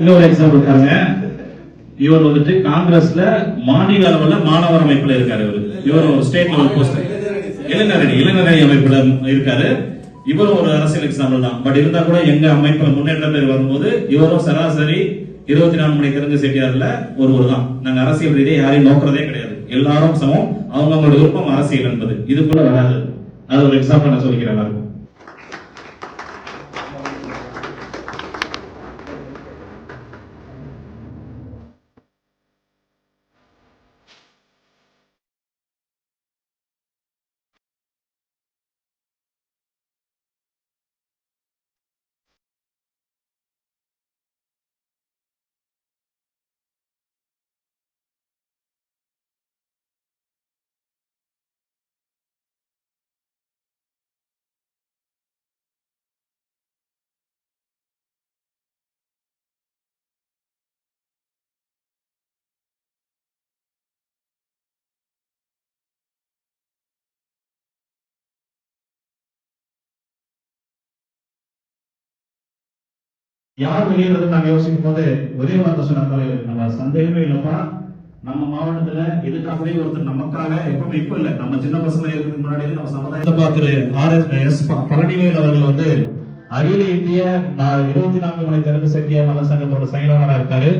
இன்னொரு எக்ஸாம்பிள் பாருங்க. இவர் வந்துட்டு காங்கிரஸ்ல மாநில அளவுல மாணவர் அமைப்புல இருக்காரு. இவர் ஒரு ஸ்டேட் லெவல் போஸ்ட் இளைஞரணி அமைப்புல இருக்காரு. இவரும் ஒரு அரசியல் எக்ஸாம்பிள் தான். பட் இருந்தா கூட எங்க அமைப்புல முன்னேற்றத்தில் வரும்போது இவரும் சராசரி 24 மணி தெரிஞ்ச செட்டியார்ல ஒருவர் தான். நாங்க அரசியல் ரீதியாக யாரையும் நோக்கிறதே கிடையாது. எல்லாரும் சமம். அவங்களோட விருப்பம் அரசியல் என்பது இதுக்குள்ள வராது. அது ஒரு எக்ஸாம்பிள் நான் சொல்லிக்கிறேன் எல்லாருக்கும். யார் வெளியிறது நாங்க யோசிக்கும் போது ஒரே வார்த்தை சொன்னாங்க, நம்ம சந்தேகமே இல்லப்பா, நம்ம மாவட்டத்துல இதுக்காகவே ஒருத்தர் நமக்காக எப்பவுமே இப்ப இல்ல, நம்ம சின்ன பசங்க இருக்கிறதுக்கு முன்னாடி நம்ம சமுதாயத்தை பார்க்கிற RS பழனிவேல் அவர்கள் வந்து அகில இந்திய 24 மணி திறந்து செட்டிய மத சங்கத்தோட செயலாளராக இருக்காரு.